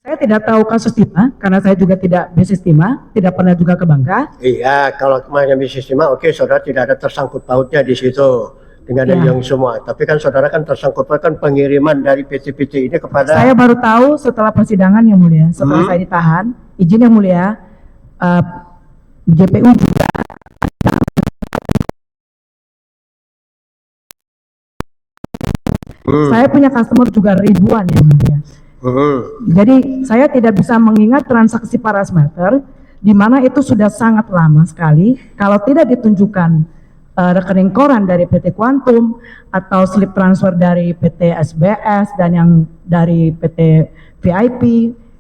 Saya tidak tahu kasus timah karena saya juga tidak bisnis timah, tidak pernah juga ke Bangka. Iya, kalau kemarin bisnis timah, oke, saudara tidak ada tersangkut pautnya di situ dengan Ya. yang semua. Tapi kan saudara kan tersangkut paut kan pengiriman dari PT-PT ini kepada. Saya baru tahu setelah persidangan yang mulia, setelah saya ditahan, izin yang mulia, JPU juga. Saya punya customer juga ribuan yang mulia. Jadi saya tidak bisa mengingat transaksi para smelter di mana itu sudah sangat lama sekali. Kalau tidak ditunjukkan rekening koran dari PT Quantum atau slip transfer dari PT SBS dan yang dari PT VIP,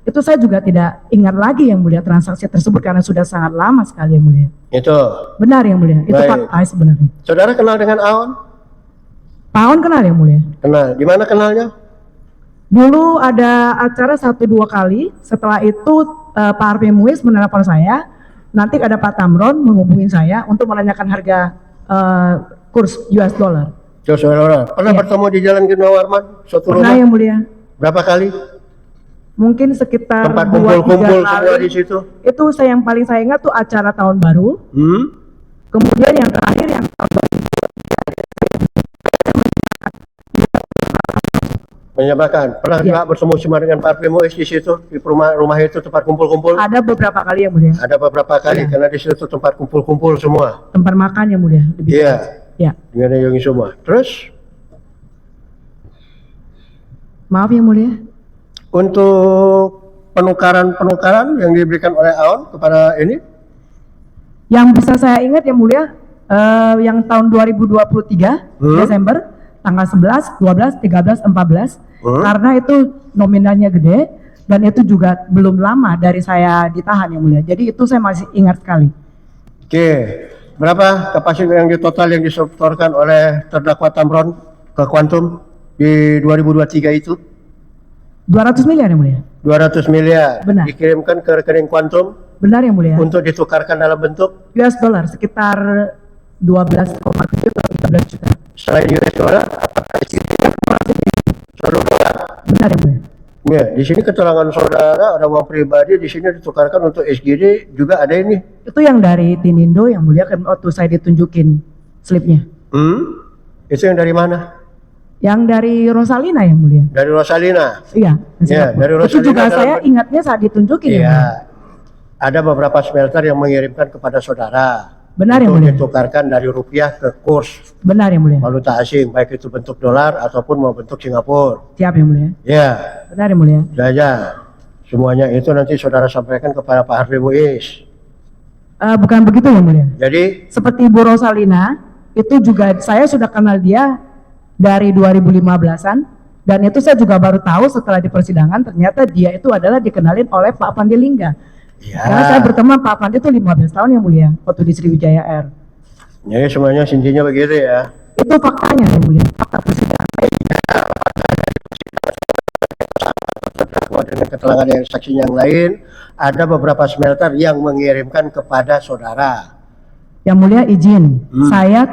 itu saya juga tidak ingat lagi yang mulia transaksi tersebut karena sudah sangat lama sekali yang mulia. Itu. Benar yang mulia, itu Baik. fakta sebenarnya. Saudara kenal dengan Aon? Pak Aon kenal yang mulia? Kenal. Di mana kenalnya? Dulu ada acara 1-2 kali, setelah itu Pak Harvey Muiz menelpon saya, nanti ada Pak Tamron menghubungi saya untuk menanyakan harga kurs US dollar. Saudara pernah Iya. bertemu di Jalan Gunawarman suatu Pernah rumah? yang mulia, Berapa kali? mungkin sekitar Tempat 2-3 kumpul-kumpul semua kali. di situ. Itu saya yang paling saya ingat tuh acara tahun baru, kemudian yang terakhir yang tahun baru. Menyamakan. Pernah Iya. juga bertemu sama dengan Pak Muiz di situ di rumah itu tempat kumpul-kumpul? Ada beberapa kali yang mulia, Ada beberapa kali Iya. karena di situ tempat kumpul-kumpul semua. tempat makan yang mulia. Lebih Iya. Ya, Dengan yang semua. Terus maaf yang mulia. untuk penukaran yang diberikan oleh Aon kepada ini, Yang bisa saya ingat yang mulia, yang tahun 2023 Desember tanggal 11, 12, 13, 14 karena itu nominalnya gede dan itu juga belum lama dari saya ditahan yang mulia. Jadi itu saya masih ingat sekali. oke, berapa kapasitas yang total yang disetorkan oleh terdakwa Tamron ke Quantum di 2023 itu? 200 miliar yang mulia. 200 miliar Benar. dikirimkan ke rekening Quantum Benar yang mulia. untuk ditukarkan dalam bentuk US dollar sekitar 12,7 atau 13 juta. selain US dollar, apakah seluruh dolar? Benar yang mulia. Ya, di sini keterangan saudara ada uang pribadi di sini ditukarkan untuk SGD juga ada ini. Itu yang dari Tinindo yang mulia kan waktu saya ditunjukin slipnya. Itu yang dari mana? Yang dari Rosalina yang mulia. Dari Rosalina. Iya. Ya, dari Itu Rosalina juga dalam- saya ingatnya saat ditunjukin ya. Iya. mulia. Ada beberapa smelter yang mengirimkan kepada saudara. Benar yang untuk mulia. ditukarkan dari rupiah ke kurs Benar yang mulia. valuta asing, baik itu bentuk dolar ataupun mau bentuk Singapura. Siap yang mulia. Ya, Benar yang mulia. saja. Semuanya itu nanti saudara sampaikan kepada Pak Harvey Muiz. Bukan begitu yang mulia. Jadi, Seperti Bu Rosalina, itu juga saya sudah kenal dia dari 2015-an dan itu saya juga baru tahu setelah di persidangan ternyata dia itu adalah dikenalin oleh Pak Pandi Lingga. Karena saya berteman Pak Pandi itu 15 tahun yang mulia waktu di Sriwijaya Air. jadi semuanya intinya begitu ya. Itu faktanya yang mulia, fakta persidangan. Terdakwa dengan keterangan yang saksi yang lain, ada beberapa smelter yang mengirimkan kepada saudara. Yang mulia izin, saya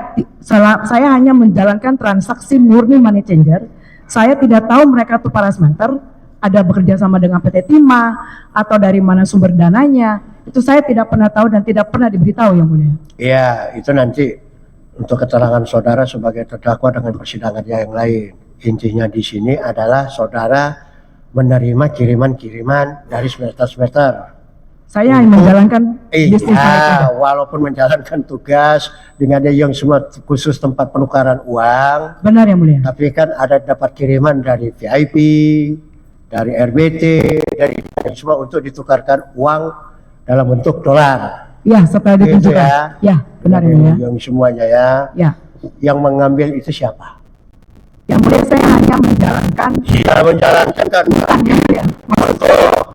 hanya menjalankan transaksi murni money changer. Saya tidak tahu mereka itu para smelter ada bekerja sama dengan PT Timah atau dari mana sumber dananya. Itu saya tidak pernah tahu dan tidak pernah diberitahu yang mulia. Ya, itu nanti untuk keterangan saudara sebagai terdakwa dengan persidangan yang lain. Intinya di sini adalah saudara menerima kiriman-kiriman dari smelter-smelter. Saya hanya menjalankan bisnis money Iya, changer. walaupun menjalankan tugas dengan ada yang semua khusus tempat penukaran uang, Benar yang mulia. tapi kan ada dapat kiriman dari VIP, dari RBT, dari semua untuk ditukarkan uang dalam bentuk dolar. Ya, setelah Gitu ditunjukkan. ya. Ya, benar yang mulia. Yang semuanya ya. Ya, Yang mengambil itu siapa? yang mulia saya hanya menjalankan. Tidak menjalankan kan? Bukan yang mulia.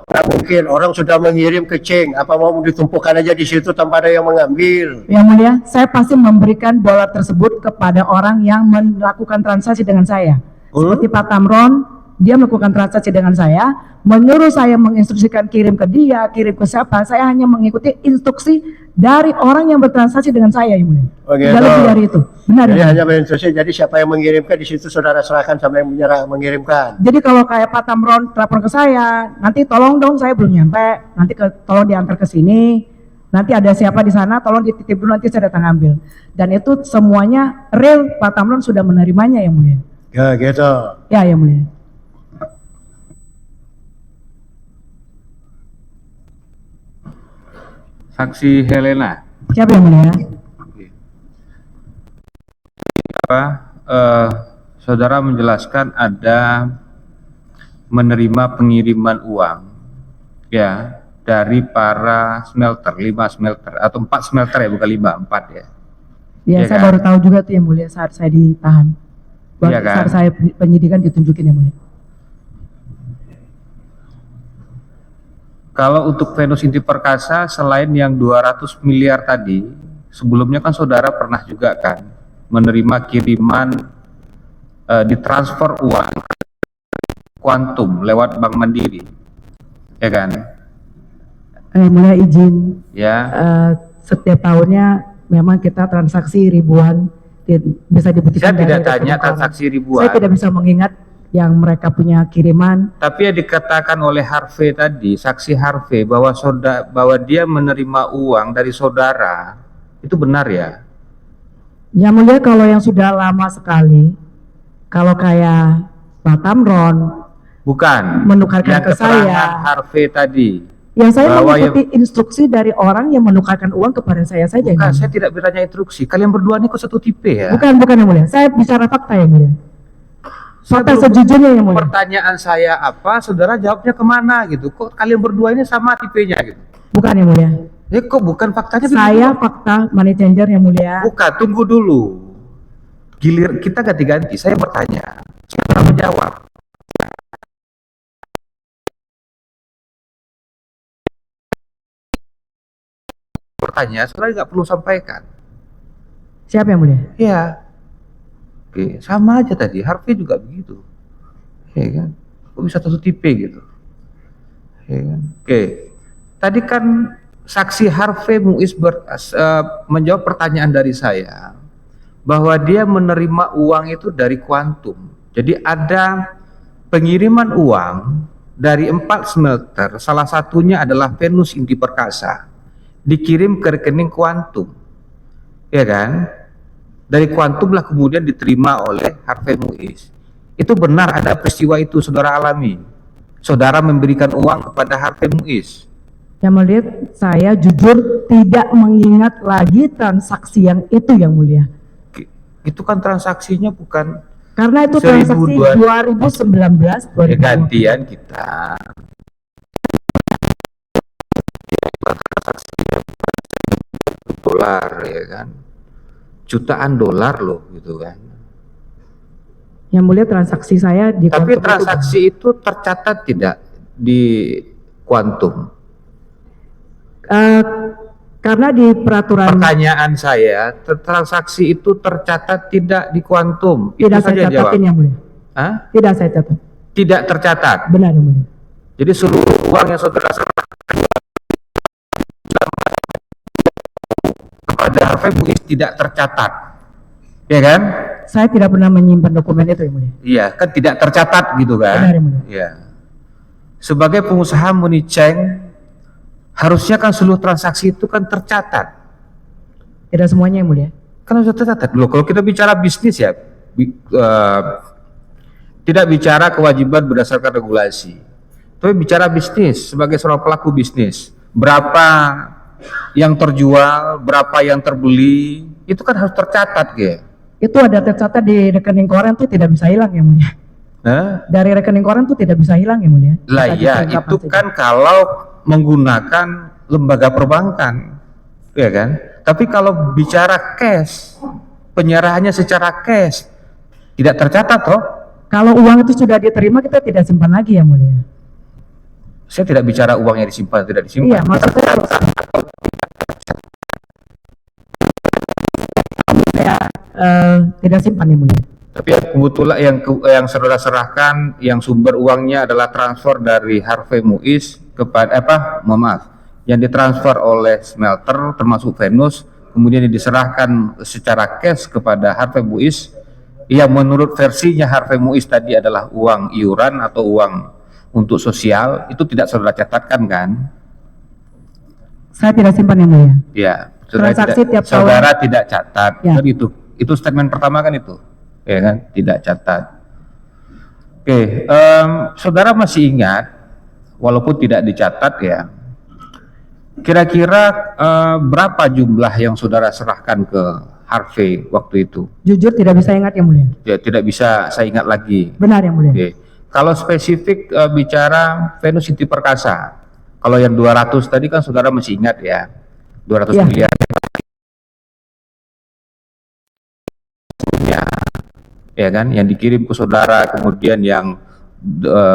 Nah, mungkin orang sudah mengirim ke Ceng, apa mau ditumpukan aja di situ tanpa ada yang mengambil? Yang mulia, saya pasti memberikan dolar tersebut kepada orang yang melakukan transaksi dengan saya. Seperti Pak Tamron, dia melakukan transaksi dengan saya, menyuruh saya menginstruksikan kirim ke dia, kirim ke siapa. Saya hanya mengikuti instruksi Dari orang yang bertransaksi dengan saya yang mulia. Oh, gitu. Tidak lebih dari itu. Benar Jadi ya? hanya berinstruksi, jadi siapa yang mengirimkan di situ saudara serahkan sama yang mengirimkan. Jadi kalau kayak Pak Tamron telepon ke saya, nanti tolong dong saya belum nyampe, nanti tolong diantar ke sini, nanti ada siapa di sana, tolong dititip dulu nanti saya datang ambil. Dan itu semuanya real, Pak Tamron sudah menerimanya yang mulia. Ya gitu. Ya yang mulia. Saksi Helena, Siapa yang mulia? saudara menjelaskan ada menerima pengiriman uang ya dari para smelter, 5 smelter atau 4 smelter ya, bukan 5, 4 ya. Ya, Iya saya kan? baru tahu juga tuh yang mulia saat saya ditahan. Iya kan? Saat saya penyidikan ditunjukin yang mulia. Kalau untuk Venus Inti Perkasa, selain yang 200 miliar tadi, sebelumnya kan saudara pernah juga kan menerima kiriman ditransfer uang kuantum lewat Bank Mandiri, ya kan? Mulia izin, Ya, setiap tahunnya memang kita transaksi ribuan, bisa dibuktikan saya tidak dari tanya rekening transaksi orang. ribuan. Saya tidak bisa mengingat yang mereka punya kiriman. Tapi yang dikatakan oleh Harvey tadi, saksi Harvey, bahwa dia menerima uang dari saudara, itu benar ya? Yang mulia kalau yang sudah lama sekali, kalau kayak Pak Tamron Bukan. menukarkan Yang ke keterangan saya, Harvey tadi. yang saya bahwa mengikuti instruksi dari orang yang menukarkan uang kepada saya saja. Bukan, yang saya mulia. tidak bertanya instruksi. Kalian berdua ini kok satu tipe ya? Bukan yang mulia. Saya bicara fakta yang mulia. Saya Fakta belum- sejujurnya yang mulia. Pertanyaan saya apa, saudara jawabnya kemana gitu? Kok kalian berdua ini sama tipenya gitu? Bukan yang mulia. Ya kok bukan faktanya? Saya begitu? fakta money changer yang mulia. Bukan, tunggu dulu. Gilir kita ganti-ganti. Saya bertanya, saudara menjawab. Pertanyaan, saudara nggak perlu sampaikan. Siapa yang mulia? Ya, oke, sama aja tadi. Harvey juga begitu, ya kan? Kok bisa satu tipe gitu, ya kan? Oke, tadi kan saksi Harvey Muiz menjawab pertanyaan dari saya bahwa dia menerima uang itu dari kuantum. Jadi ada pengiriman uang dari 4 smelter, salah satunya adalah Venus Inti Perkasa, dikirim ke rekening kuantum, ya kan? Dari kuantum lah kemudian diterima oleh Harvey Muiz. Itu benar ada peristiwa itu saudara alami. Saudara memberikan uang kepada Harvey Muiz. Yang mulia, saya jujur tidak mengingat lagi transaksi yang itu yang mulia. Itu kan transaksinya bukan Karena itu 1000, transaksi 2019, ya, gantian kita. Dolar ya kan. Jutaan dolar loh gitu kan. Yang mulia transaksi saya di Tapi kuantum transaksi itu tercatat tidak di kuantum? karena di peraturan Pertanyaan saya, transaksi itu tercatat tidak di kuantum? Itu tidak saya saja jawab. catatin yang mulia. Hah? Tidak saya catat. Tidak tercatat. Benar yang mulia. Jadi seluruh uang yang saudara serahkan kepada Harvey Muiz tidak tercatat, ya kan? Saya tidak pernah menyimpan dokumen itu yang mulia. Iya, kan tidak tercatat gitu Benar kan? yang mulia. Iya. Sebagai pengusaha money chain, harusnya kan seluruh transaksi itu kan tercatat. Tidak semuanya yang mulia. Kan harus tercatat. Loh, kalau kita bicara bisnis ya, tidak bicara kewajiban berdasarkan regulasi. Tapi bicara bisnis sebagai seorang pelaku bisnis, berapa yang terjual, berapa yang terbeli, itu kan harus tercatat, ya. Itu ada tercatat di rekening koran tuh tidak bisa hilang yang mulia. Hah? Dari rekening koran tuh tidak bisa hilang yang mulia. Lah Bisa ya, diterima itu saja. kan kalau menggunakan lembaga perbankan, ya kan? Tapi kalau bicara cash, penyerahannya secara cash, tidak tercatat toh. Kalau uang itu sudah diterima kita tidak simpan lagi yang mulia. Saya tidak bicara uangnya disimpan tidak Iya, disimpan. maksudnya saya tidak simpan yang mulia. Tapi kebetulan yang saudara serahkan, yang sumber uangnya adalah transfer dari Harvey Muiz kepada mohon maaf, yang ditransfer oleh smelter termasuk Venus, kemudian diserahkan secara cash kepada Harvey Muiz, yang menurut versinya Harvey Muiz tadi adalah uang iuran atau uang untuk sosial, itu tidak saudara catatkan kan? Saya tidak simpan yang mulia. Ya, saudara Transaksi tidak, tiap tahun. saudara tidak catat. Ya. Kan itu statement pertama kan itu, ya kan? Tidak catat. Oke, saudara masih ingat, walaupun tidak dicatat ya, kira-kira berapa jumlah yang saudara serahkan ke Harvey waktu itu? Jujur tidak bisa ingat yang mulia. Ya, tidak bisa saya ingat lagi. Benar yang mulia. Oke. Kalau spesifik bicara Venus Inti Perkasa, kalau yang 200 tadi kan saudara masih ingat ya, 200 Ya. miliar ya kan, yang dikirim ke saudara, kemudian yang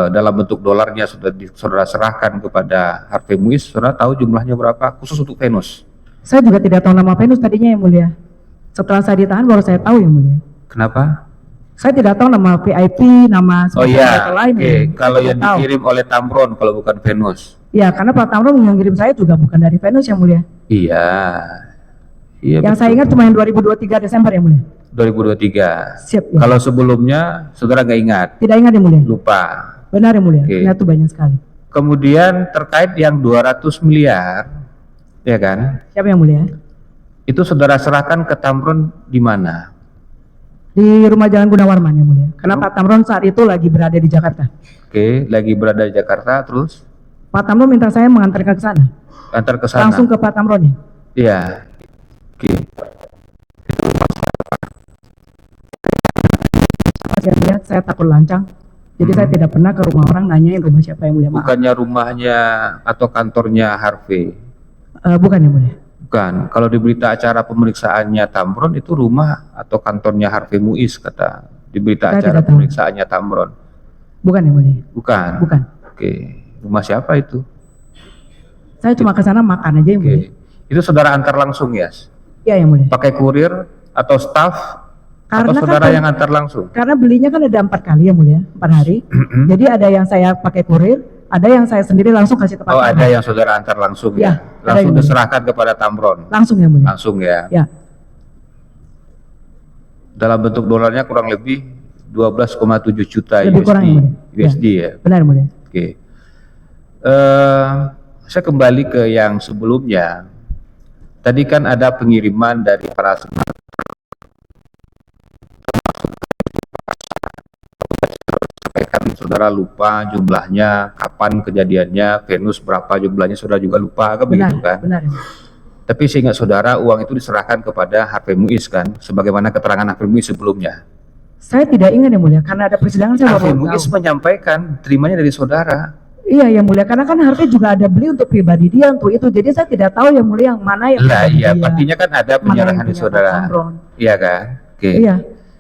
dalam bentuk dolarnya sudah saudara serahkan kepada Harvey Muiz. Saudara tahu jumlahnya berapa khusus untuk Venus? Saya juga tidak tahu nama Venus tadinya yang mulia. Setelah saya ditahan baru saya tahu yang mulia. Kenapa? Saya tidak tahu nama VIP, nama Oh iya, lain. oke. Kalau yang Tahu. dikirim oleh Tamron, kalau bukan Venus. Ya, karena Pak Tamron yang ngirim saya juga bukan dari Venus yang mulia. Iya. Iya. Yang saya ingat cuma yang 2023 Desember yang mulia. 2023. Siap ya. Kalau sebelumnya saudara nggak ingat, Tidak ingat yang mulia. lupa. Benar yang mulia. Oke. Ternyata banyak sekali. Kemudian terkait yang 200 miliar, ya kan? Siapa yang mulia? Itu saudara serahkan ke Tamron di mana? Di rumah Jalan Gunawarman yang mulia. Karena Pak Tamron saat itu lagi berada di Jakarta. Oke, lagi berada di Jakarta, terus Pak Tamron minta saya mengantarkan ke sana. antar ke sana. Langsung ke Pak Tamron ya. Iya. Oke. Saya lihat saya takut lancang. Jadi saya tidak pernah ke rumah orang nanyain rumah siapa yang mulia. Maaf. Bukannya rumahnya atau kantornya Harvey? Bukan yang mulia. Bukan. Kalau di berita acara pemeriksaannya Tamron itu rumah atau kantornya Harvey Muiz, kata di berita Saya acara tidak tahu. pemeriksaannya Tamron. Bukan yang mulia. Bukan. Bukan. Oke. Rumah siapa itu? Saya cuma ke sana makan aja yang mulia. Oke. Itu saudara antar langsung ya? Iya yang mulia. Pakai kurir atau staff? Karena atau saudara kan yang antar langsung? Karena belinya kan ada 4 kali ya mulia, 4 hari. Jadi ada yang saya pakai kurir, ada yang saya sendiri langsung kasih ke Pak Oh, Tamron. ada yang saudara antar langsung Ya, ya? ada Langsung yang diserahkan kepada Tamron? Langsung yang mulia. Langsung ya? Ya. Dalam bentuk dolarnya kurang lebih 12,7 juta Lebih USD. kurang yang mulia. USD ya? Benar yang mulia. Oke. Saya kembali ke yang sebelumnya. Tadi kan ada pengiriman dari para saudara lupa jumlahnya, kapan kejadiannya, Venus berapa jumlahnya, saudara juga lupa kan Benar, begitu kan? benar. Tapi seingat saudara uang itu diserahkan kepada Harvey Muiz kan, sebagaimana keterangan Harvey Muiz sebelumnya. Saya tidak ingat yang mulia karena ada persidangan saya Harvey baru Muiz tahu. menyampaikan terimanya dari saudara. Iya yang mulia karena kan Harvey juga ada beli untuk pribadi dia untuk itu. Jadi saya tidak tahu yang mulia yang mana yang Lah pribadi iya, dia, artinya kan ada mana yang penyerahan di punya saudara. Pak Tamron. Iya kan? Oke. Iya.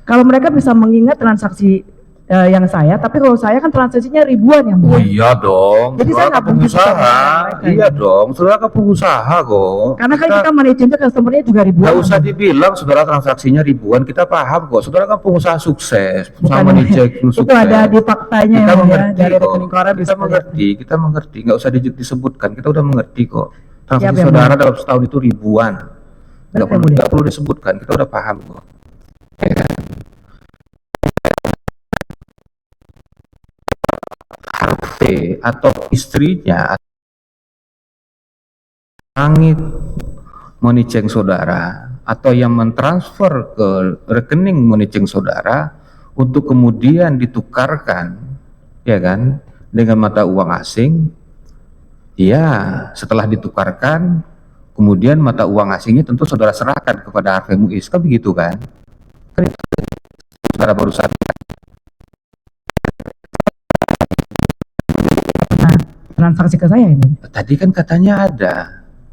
Kalau mereka bisa mengingat transaksi yang saya, tapi kalau saya kan transaksinya ribuan yang Oh mulia. iya dong, Jadi saya saudara nggak kan pengusaha. begitu sama mereka, Iya ya. dong, saudara kan pengusaha kok. Karena kan kita money changer customer-nya juga ribuan. Nggak usah dibilang saudara transaksinya ribuan, kita paham kok. Saudara kan pengusaha sukses, pengusaha Bukan, manajer sukses. itu ada di faktanya Kita yang mulia mengerti dari kok. rekening koran Kita bisa mengerti, kita mengerti. Nggak usah disebutkan, kita udah mengerti kok. Siap, Transaksi yang saudara mulia. dalam setahun itu ribuan. Benar, yang mulia. Nggak perlu disebutkan, kita udah paham kok. Ya kan? Harvey atau istrinya langit moniceng saudara atau yang mentransfer ke rekening moniceng saudara untuk kemudian ditukarkan, ya kan, dengan mata uang asing. Ya, setelah ditukarkan, kemudian mata uang asingnya tentu saudara serahkan kepada Harvey Muiz, kan begitu kan? Kan itu saudara barusan. Nah, transaksi ke saya yang mulia. Tadi kan katanya ada.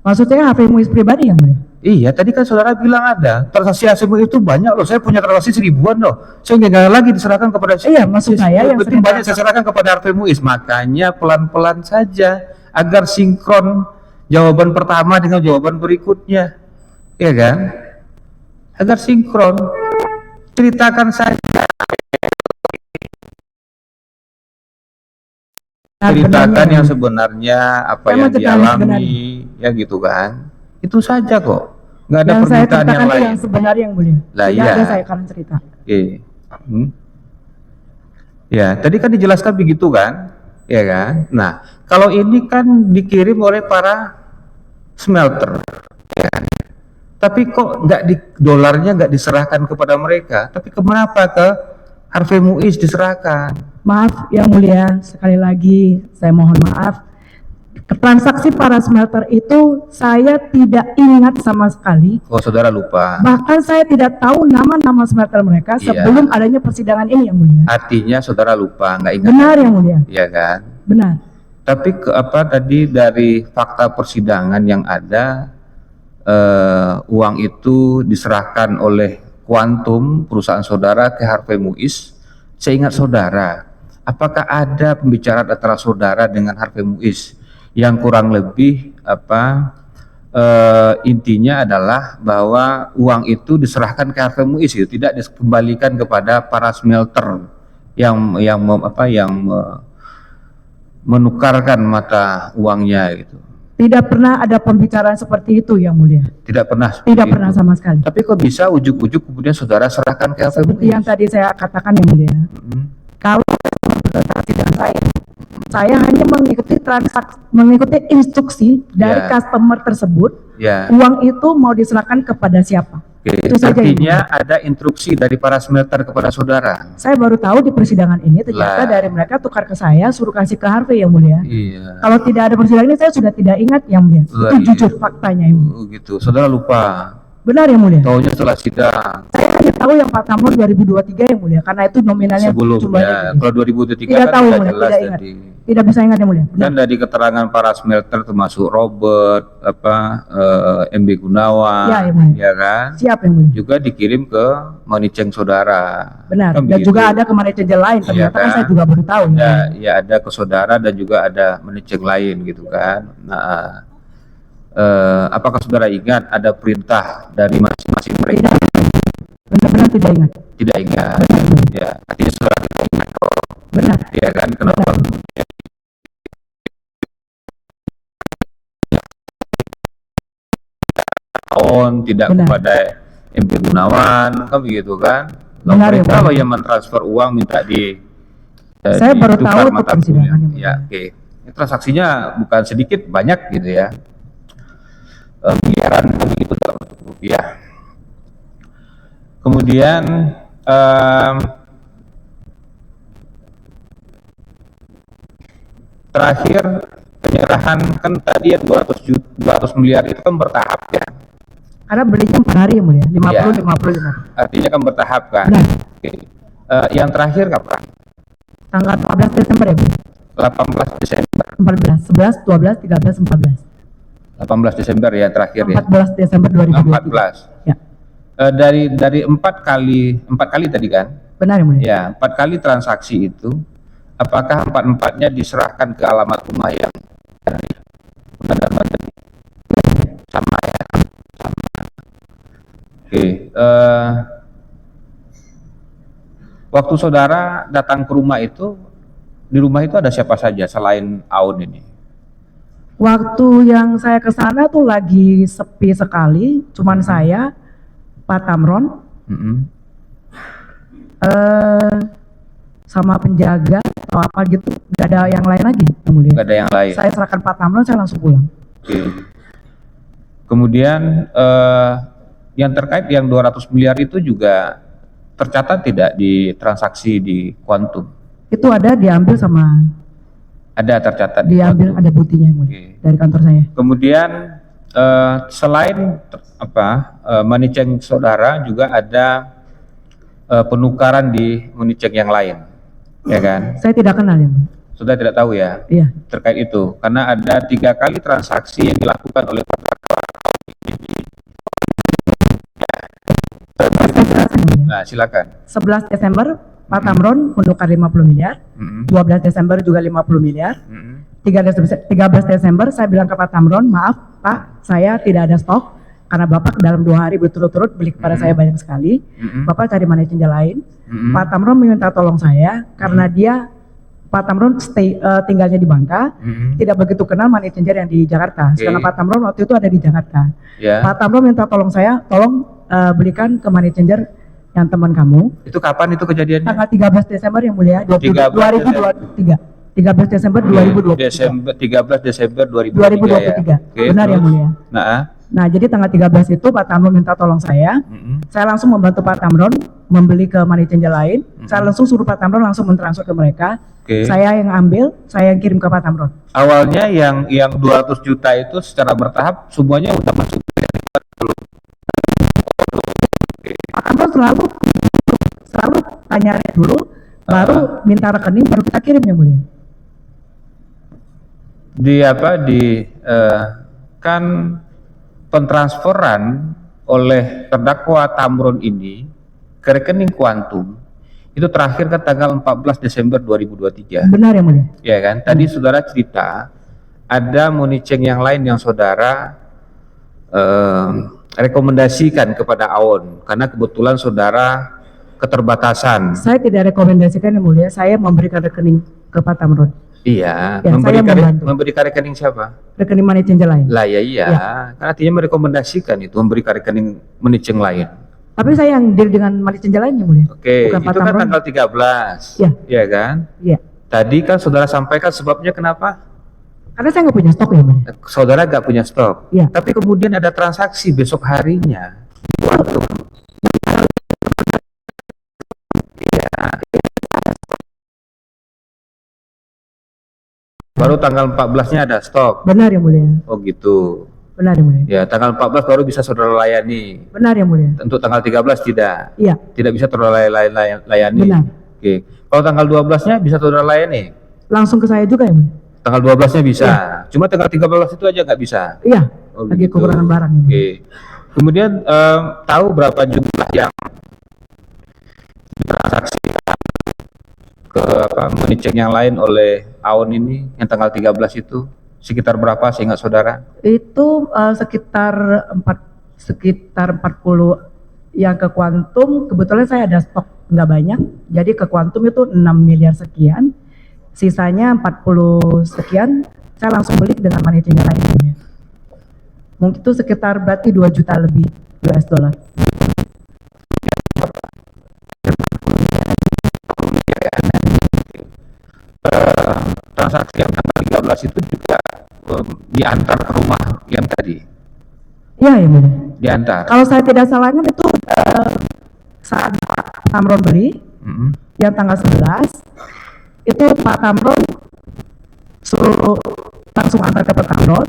Maksudnya HP Muiz pribadi yang mulia. Iya, tadi kan saudara bilang ada. Transaksi asing itu banyak loh. Saya punya transaksi 1000-an loh. Saya nggak lagi diserahkan kepada. Iya, maksud saya yang penting sering banyak saya serahkan kepada Harvey Muiz. Makanya pelan-pelan saja agar sinkron jawaban pertama dengan jawaban berikutnya, ya kan? Agar sinkron. Ceritakan saja. ceritakan yang sebenarnya, apa Saya mau yang ceritakan yang dialami, ya gitu kan. Itu saja kok. Nggak ada Yang saya permintaan yang ceritakan itu lain. yang sebenarnya yang mulia. Lah, Tidak iya. ada saya akan cerita. Oke. Ya, tadi kan dijelaskan begitu kan, ya kan. Nah, kalau ini kan dikirim oleh para smelter, ya kan. Tapi kok nggak di dolarnya nggak diserahkan kepada mereka, tapi kenapa ke Harvey Muiz diserahkan? Maaf yang mulia, sekali lagi saya mohon maaf. Transaksi para smelter itu saya tidak ingat sama sekali. Oh, saudara lupa. Bahkan saya tidak tahu nama-nama smelter mereka Iya. sebelum adanya persidangan ini yang mulia. Artinya saudara lupa, nggak ingat. Benar yang mulia, Ya kan. benar. Tapi tadi dari fakta persidangan yang ada, uang itu diserahkan oleh Quantum perusahaan saudara ke Harvey Muiz. Saya ingat saudara, apakah ada pembicaraan antara saudara dengan Harvey Muiz yang kurang lebih intinya adalah bahwa uang itu diserahkan ke Harvey Muiz, itu tidak dikembalikan kepada para smelter yang menukarkan mata uangnya gitu. Tidak pernah ada pembicaraan seperti itu yang mulia. Tidak pernah. Tidak seperti pernah itu. sama sekali. Tapi kok bisa ujuk-ujuk kemudian saudara serahkan ke Harvey Seperti Muiz? yang tadi saya katakan yang mulia. Kalau transaksi dengan saya hanya mengikuti mengikuti instruksi dari Ya. customer tersebut. Ya. Uang itu mau diserahkan kepada siapa? Oke. Itu saja yang Artinya ada instruksi dari para smelter kepada saudara. Saya baru tahu di persidangan ini ternyata Lah. dari mereka tukar ke saya, suruh kasih ke Harvey yang mulia. Iya. Kalau tidak ada persidangan ini saya sudah tidak ingat yang mulia. Lah, Itu iya. jujur faktanya yang mulia. Oh, gitu. Saudara lupa. Benar yang mulia. Taunya setelah sidang Saya hanya tahu yang Pak Tamron 2023 yang mulia karena itu nominalnya sebelum jumlahnya ya. gede. Kalau 2023 Tidak kan tahu sudah yang mulia, jelas tidak ingat. tadi. Tidak bisa ingat yang mulia. Benar. Dan dari keterangan para smelter termasuk Robert, MB Gunawan, Ya, yang mulia. ya kan, Siap yang mulia. juga dikirim ke Moniceng saudara. Benar. Kan Dan begitu. juga ada kemarin cengel lain. Ternyata kan kan? saya juga baru tahu. Ya, ya ada ke saudara dan juga ada Moniceng lain gitu kan. Nah, apakah saudara ingat ada perintah dari masing-masing mereka? Benar-benar tidak ingat. Tidak ingat. Ya, artinya saudara tidak ingat kok. Benar. Ya kan, kenapa? Tidak Benar. kepada MB Gunawan, kan begitu kan? Loh, Benar, ya, mereka Pak. loh yang mentransfer uang minta Saya baru ditukar tahu itu mata persidangannya, uangnya. Ya, Pak. oke. Ini transaksinya bukan sedikit, banyak gitu ya. Miliaran begitu dalam bentuk rupiah. Kemudian terakhir penyerahan kan tadi ya 200 miliar itu kan bertahap ya. Karena belinya per hari yang mulia. 50, Ya. 50, 50. Artinya kan bertahap kan. Benar. Oke. Yang terakhir kapan? Tanggal 14 Desember ya, Bu? 18 Desember. 14, 11, 12, 13, 14. 18 Desember ya terakhir ya. 14 Desember 2023. 14. Ya, Dari empat kali tadi kan? benar yang mulia. Ya, 4 kali transaksi itu, apakah empat-empatnya diserahkan ke alamat rumah yang sama ya? Sama. Oke. Waktu saudara datang ke rumah itu, di rumah itu ada siapa saja selain Aun ini? Waktu yang saya ke sana tuh lagi sepi sekali, cuman saya, Pak Tamron, sama penjaga atau apa gitu, nggak ada yang lain lagi yang mulia. Nggak ada yang lain. Saya serahkan Pak Tamron, saya langsung pulang. Oke. Kemudian yang terkait yang 200 miliar itu juga tercatat tidak di transaksi di Quantum? Itu ada diambil sama Ada tercatat di diambil, Quantum. ada buktinya yang mulia Oke. dari kantor saya. Kemudian selain Moniceng saudara juga ada penukaran di Moniceng yang lain, ya kan? Saya tidak kenal yang mulia. Sudah tidak tahu ya Iya. terkait itu, karena ada 3 kali transaksi yang dilakukan oleh Nah, silakan. 11 Desember Pak Tamron menukar 50 miliar, 12 Desember juga 50 miliar, 13 Desember saya bilang ke Pak Tamron, maaf Pak, saya tidak ada stok karena Bapak dalam 2 hari berturut-turut beli kepada saya banyak sekali. Bapak cari manajer lain. Pak Tamron meminta tolong saya karena dia Pak Tamron tinggalnya di Bangka, tidak begitu kenal money changer yang di Jakarta. Sedangkan Pak Tamron waktu itu ada di Jakarta. Ya. Pak Tamron minta tolong saya, tolong belikan ke money changer yang teman kamu. Itu kapan itu kejadiannya? Tanggal 13 Desember yang mulia, 13 2023. 13 Desember 2023. 13 Desember 2023. 2023. Ya. Oke, Benar terus? yang mulia. Nah, jadi tanggal 13 itu Pak Tamron minta tolong saya. Saya langsung membantu Pak Tamron membeli ke money changer lain. Saya langsung suruh Pak Tamron langsung mentransfer ke mereka. Oke. Saya yang ambil, saya yang kirim ke Pak Tamron. Awalnya yang 200 juta itu secara bertahap semuanya udah masuk. Pak Tamron selalu tanya dulu, baru minta rekening, baru kita kirim yang mulia. Kan pentransferan oleh terdakwa Tamron ini ke rekening Kuantum itu terakhir ke tanggal 14 Desember 2023. Benar yang mulia. Ya kan? Tadi saudara cerita ada money chain yang lain yang saudara rekomendasikan kepada Aon karena kebetulan saudara keterbatasan. Saya tidak rekomendasikan yang mulia, saya memberikan rekening ke Pak Tamron. Iya, Ya, saya membantu. memberikan rekening siapa? Rekening money changer lain. Lah iya, Ya. kan artinya merekomendasikan itu memberikan rekening money chain lain. Tapi saya yang deal dengan money changer lain yang mulia. Oke, Bukan Pak itu kan Tamron. tanggal 13. Ya. Iya kan? Iya. Tadi kan saudara sampaikan sebabnya kenapa? Karena saya nggak punya stok ya mulia. Saudara nggak punya stok. Iya. Tapi kemudian ada transaksi besok harinya. Baru tanggal 14-nya ada stok. Benar yang mulia. Oh gitu. Benar yang mulia. Ya, tanggal 14 baru bisa saudara layani. Benar yang mulia. Untuk tanggal 13 tidak. Iya. Tidak bisa saudara layani. Benar. Oke. Kalau tanggal 12-nya bisa saudara layani. Langsung ke saya juga ya mulia. Tanggal 12-nya bisa. Cuma tanggal 13 itu aja nggak bisa. Iya. Oh, Lagi begitu. kekurangan barang. Ya, mulia. Oke. Kemudian tahu berapa jumlah yang ditransaksikan ke money chain yang lain oleh Aon ini yang tanggal 13 itu sekitar berapa seingat saudara? Itu sekitar 40 yang ke Kuantum. Kebetulan saya ada stok nggak banyak, jadi ke Kuantum itu 6 miliar sekian, sisanya 40 sekian saya langsung beli dengan money changer lainnya. Mungkin itu sekitar berarti 2 juta lebih US dollar. Transaksi yang tanggal 13 itu juga diantar ke rumah yang tadi, Iya ya mulia. diantar. Kalau saya tidak salah ingat itu saat Pak Tamron beli yang tanggal 11 itu Pak Tamron suruh langsung antar ke Pak Tamron.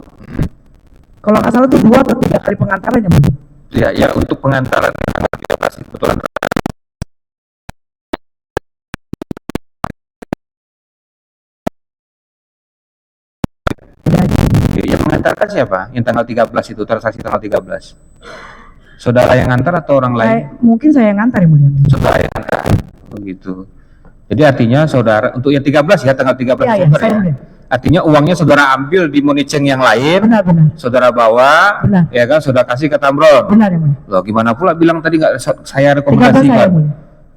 Kalau nggak salah itu 2 atau 3 kali pengantaran ya mulia. Ya, untuk pengantaran tanggal 13 itu kebetulan. Yang mengantarkan siapa? Yang tanggal 13 itu, transaksi tanggal 13. Saudara yang ngantar atau orang lain? Mungkin saya yang ngantar ya mulia. Saudara yang ngantar. Begitu. Jadi artinya saudara untuk yang 13 ya tanggal 13 Iya, Desember saya ya. mulia. Artinya uangnya saudara ambil di money chain yang lain, Benar. saudara bawa, Benar. ya kan, saudara kasih ke Tamron. Benar ya mulia. Loh, gimana pula bilang tadi nggak saya 13 saya rekomendasikan? mulia.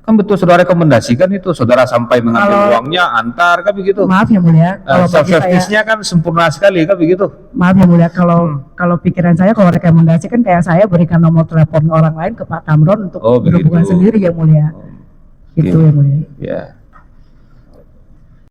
Kan betul saudara rekomendasikan itu, saudara sampai mengambil Kalau- uangnya, antar kan begitu. Maaf ya mulia. Kalau Self bagi saya, service-nya kan sempurna sekali kan begitu. maaf ya mulia. Kalau pikiran saya kalau rekomendasi kan kayak saya berikan nomor telepon orang lain ke Pak Tamron untuk Oh, begitu. berhubungan sendiri ya mulia. Itu Oke. ya mulia. Ya.